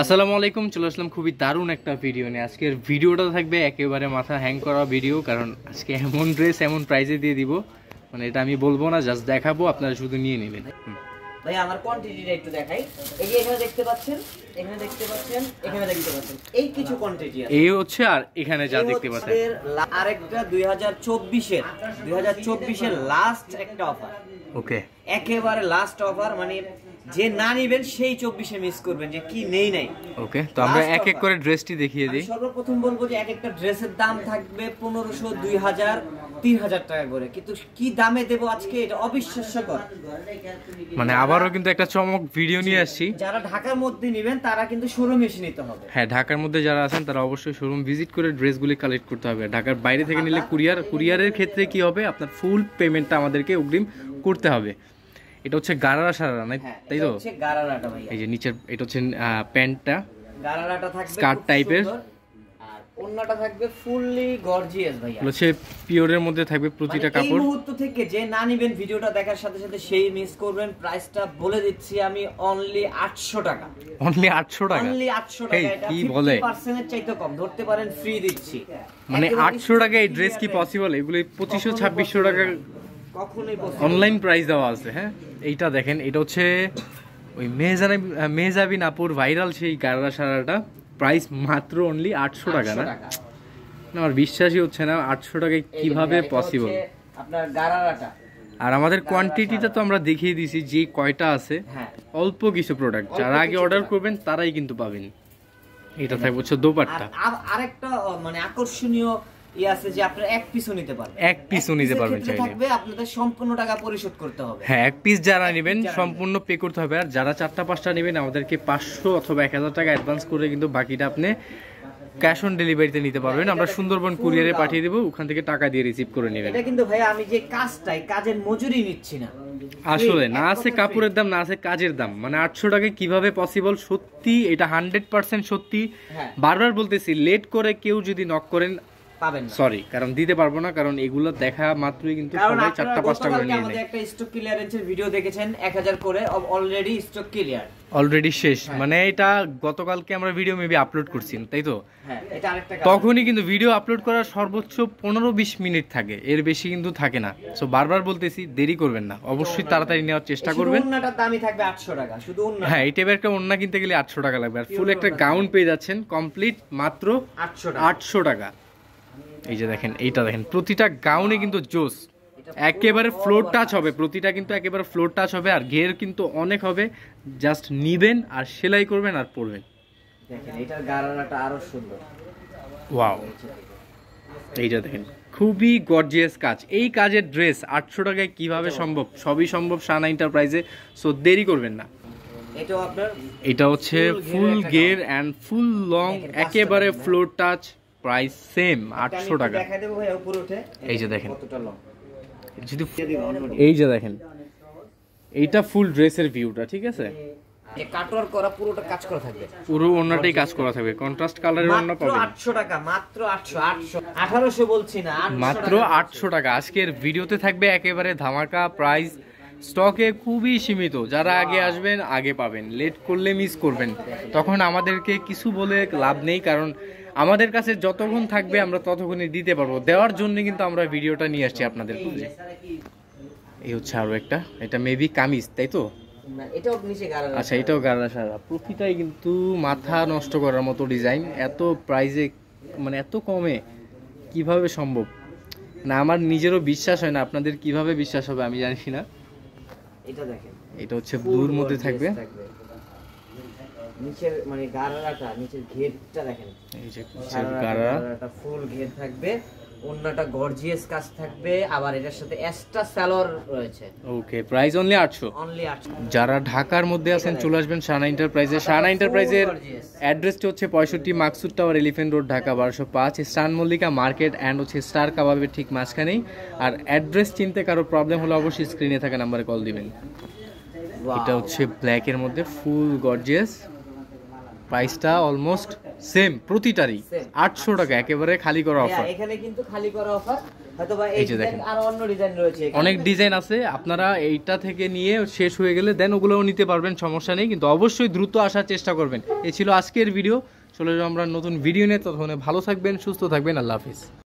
আসসালামু আলাইকুম, চলে আসলাম খুবই দারুণ একটা ভিডিও নিয়ে। আজকের ভিডিওটা থাকবে একেবারে মাথা হ্যাং করা ভিডিও, কারণ আজকে এমন ড্রেস এমন প্রাইসে দিয়ে দিব, মানে এটা আমি বলবো না, জাস্ট দেখাবো, আপনারা শুধু নিয়ে নেবেন। ভাই আমার কোয়ান্টিটিটা একটু দেখাই। এই যে এখানে দেখতে পাচ্ছেন, এখানে দেখতে পাচ্ছেন, এখানে দেখতে পাচ্ছেন, এই কিছু কোয়ান্টিটি আছে। এই হচ্ছে, আর এখানে যা দেখতে পাচ্ছেন আরেকটা 2024 এর লাস্ট একটা অফার। ওকে, একেবারে লাস্ট অফার, মানে যে না নিবেন সেই 24-এ মিস করবেন যে কি নেই নাই। ওকে, তো আমরা এক এক করে ড্রেসটি দেখিয়ে দিই। সর্বপ্রথম বলবো যে এক একটা ড্রেসের দাম থাকবে 1500, 2000, 3000 টাকা করে, কিন্তু কি দামে দেব আজকে এটা অবিশ্বাস্যকর। মানে আবারও কিন্তু একটা চমক ভিডিও নিয়ে আসছি। যারা ঢাকার মধ্যে নেবেন তারা কিন্তু শোরুম এসে নিতে হবে। হ্যাঁ, ঢাকার মধ্যে যারা আছেন তারা অবশ্যই শোরুম ভিজিট করে ড্রেসগুলি কালেক্ট করতে হবে। ঢাকার বাইরে থেকে নিলে কুরিয়ারের ক্ষেত্রে কি হবে, আপনার ফুল পেমেন্টটা আমাদেরকে অগ্রিম করতে হবে। এটা হচ্ছে গারারা সারারা, নাই তাই তো? হচ্ছে গারারাটা ভাই। এই যে নিচের এটা হচ্ছে প্যান্টটা, গারারাটা থাকবে স্কার্ট টাইপের, আর ওন্নাটা থাকবে ফুললি গর্জিয়াস ভাই। হচ্ছে পিওরের মধ্যে থাকবে প্রতিটা কাপড়। এই মুহূর্ত থেকে যে না নিবেন ভিডিওটা দেখার সাথে সাথে সেই মিস করবেন। প্রাইসটা বলে দিচ্ছি আমি, অনলি 800 টাকা। অনলি 800 টাকা? অনলি 800 টাকা। এটা কি বলে, 50% এর চাইতে কম ধরতে পারেন, ফ্রি দিচ্ছি। মানে 800 টাকা এই ড্রেস কি পসিবল? এগুলো 2500 2600 টাকা কখনোই অনলাইন প্রাইস দেওয়া আছে। হ্যাঁ, এইটা দেখেন, এটা হচ্ছে ওই মেহজাবিন আপুর ভাইরাল সেই গারারা সারাটা, প্রাইস মাত্র অনলি 800 টাকা। না, আমার বিশ্বাসই হচ্ছে না 800 টাকায় কিভাবে পসিবল আপনার গারারাটা। আর আমাদের কোয়ান্টিটিটা তো আমরা দেখিয়ে দিয়েছি যে কয়টা আছে, অল্প কিছু প্রোডাক্ট। যারা আগে অর্ডার করবেন তারাই কিন্তু পাবেন। এটা থাকবে হচ্ছে দোপাট্টা। আরেকটা মানে আকর্ষণীয় আছে যে আপনারা এক পিসও নিতে পারবেন। এক পিসও নিতে পারবেন চাইলে। থাকবে আপনাদের সম্পূর্ণ টাকা পরিশোধ করতে হবে। হ্যাঁ, এক পিস যারা নেবেন সম্পূর্ণ পে করতে হবে। আর যারা 4টা 5টা নেবেন আমাদেরকে 500 অথবা 1000 টাকা অ্যাডভান্স করে কিন্তু বাকিটা আপনি ক্যাশ অন ডেলিভারিতে নিতে পারবেন। আমরা সুন্দরবন কুরিয়ারে পাঠিয়ে দেব, ওখান থেকে টাকা দিয়ে রিসিভ করে নেবেন। এটা কিন্তু ভাই আমি যে কাজের মজুরি নিচ্ছি না, আসলে না আছে কাপড়ের দাম, না আছে কাজের দাম। মানে 800 টাকায় কিভাবে পসিবল? সত্যি এটা 100% সত্যি। বারবার বলতেছি, লেট করে কেউ যদি নক করেন পাবেন না, সরি, কারণ দিতে পারবো না। কারণ এগুলো দেখা মাত্রই কিন্তু সবাই 4টা 5টা করে নিয়ে নেয়। আমাদের একটা স্টক ক্লিয়ারেন্সের ভিডিও দেখেছেন 1000 করে, অলরেডি স্টক ক্লিয়ার, অলরেডি শেষ। মানে এটা গতকালকে আমরা ভিডিও মেবি আপলোড করছি, তাই তো? হ্যাঁ, এটা আরেকটা। তখনই কিন্তু ভিডিও আপলোড করার সর্বোচ্চ 15-20 মিনিট থাকে, এর বেশি কিন্তু থাকে না। সো বারবার বলতেছি, দেরি করবেন না, অবশ্যই তাড়াতাড়ি নেওয়ার চেষ্টা করবেন। ওন্নাটার দামই থাকবে 800 টাকা, শুধু ওন্না। হ্যাঁ, এই টাইপের একটা ওন্না কিনতে গেলে 800 টাকা লাগবে। আর ফুল একটা গাউন পেয়ে যাচ্ছেন কমপ্লিট মাত্র 800 টাকা। এই যে দেখেন, এইটা দেখেন, প্রতিটা গাউনে কিন্তু জোস, একেবারে ফ্লোর টাচ হবে। প্রতিটা কিন্তু একেবারে ফ্লোর টাচ হবে, আর ঘের কিন্তু অনেক হবে। জাস্ট নিবেন আর সেলাই করবেন আর পরবেন। দেখেন এটার গারারাটা আরো সুন্দর। ওয়াও, এইটা দেখেন, খুবই গর্জিয়াস কাজ। এই কাজের ড্রেস 800 টাকায় কিভাবে সম্ভব? সবই সম্ভব শানা এন্টারপ্রাইজে। সো দেরি করবেন না। এটা হচ্ছে ফুল গের এন্ড ফুল লং, একেবারে ফ্লোর টাচ, প্রাইস সেম 800 টাকা। এই যে দেখেন, এই যে দেখেন, এইটা ফুল ড্রেসের ভিউটা, ঠিক আছে? কাটওয়ার্ক করা, পুরোটা কাজ করা থাকবে, পুরো ওন্নাটাই কাজ করা থাকবে, কন্ট্রাস্ট কালারের ওন্না পাবেন। 800 টাকা, মাত্র 800, 1800 বলছি না, মাত্র 800 টাকা। আজকের ভিডিওতে থাকবে একেবারে ধামাকা প্রাইস, স্টকে খুবই সীমিত। যারা আগে আসবেন আগে পাবেন, লেট করলে মিস করবেন। তখন আমাদেরকে কিছু বলে লাভ নেই, কারণ আমাদের কাছে যতক্ষণ থাকবে আমরা ততক্ষণই দিতে পারবো। দেওয়ার জন্য কিন্তু আমরা ভিডিওটা নিয়ে আসছি আপনাদের কাছে। এই হচ্ছে আরো একটা, এটা মেবি কামিজ, তাই তো? আচ্ছা, এটাও গারারা সারা। প্রতিটাই কিন্তু মাথা নষ্ট করার মতো ডিজাইন। এত প্রাইজে, মানে এত কমে কিভাবে সম্ভব? না, আমার নিজেরও বিশ্বাস হয় না, আপনাদের কিভাবে বিশ্বাস হবে আমি জানি না। এটা দেখেন, এটা হচ্ছে ব্লুর মধ্যে থাকবে। নিচের মানে গারারাটা, নিচের ঘেরটা দেখেন, এই যে গারারাটা ফুল ঘের থাকবে, ওন্নাটা গর্জিয়াস কাজ থাকবে, আবার এটার সাথে এক্সট্রা সালোয়ার রয়েছে। ওকে, প্রাইস অনলি 800। যারা ঢাকার মধ্যে আছেন চলে আসবেন শানা এন্টারপ্রাইজে। শানা এন্টারপ্রাইজের অ্যাড্রেসটি হচ্ছে 65 Maksud tower, elephant road, Dhaka 1205, স্টান মল্লিকা মার্কেট এন্ড হচ্ছে স্টার কাবাবের ঠিক মাঝখানেই। আর অ্যাড্রেস চিনতে কারো প্রবলেম হলে অবশ্যই স্ক্রিনে থাকা নাম্বারে কল দিবেন। এটা হচ্ছে ব্ল্যাক এর মধ্যে ফুল গর্জিয়াস, প্রাইসটা অলমোস্ট সেম প্রতিটারই, 800 টাকা একেবারে খালি করা ভাইয়া, অফার। এখানে কিন্তু খালি করা অফার, হয়তোবা এই এই যে ডিজাইন দেখেন। আর অন্য ডিজাইন রয়েছে এখানে। অনেক ডিজাইন আছে, আপনারা এইটা থেকে নিয়ে শেষ হয়ে গেলে দেন ওগুলোও নিতে পারবেন, সমস্যা নেই, কিন্তু অবশ্যই দ্রুত আসার চেষ্টা করবেন। এই ছিল আজকের ভিডিও, চলে যাবো আমরা নতুন ভিডিও নিয়ে, ততক্ষণে ভালো থাকবেন, সুস্থ থাকবেন, আল্লাহ হাফিজ।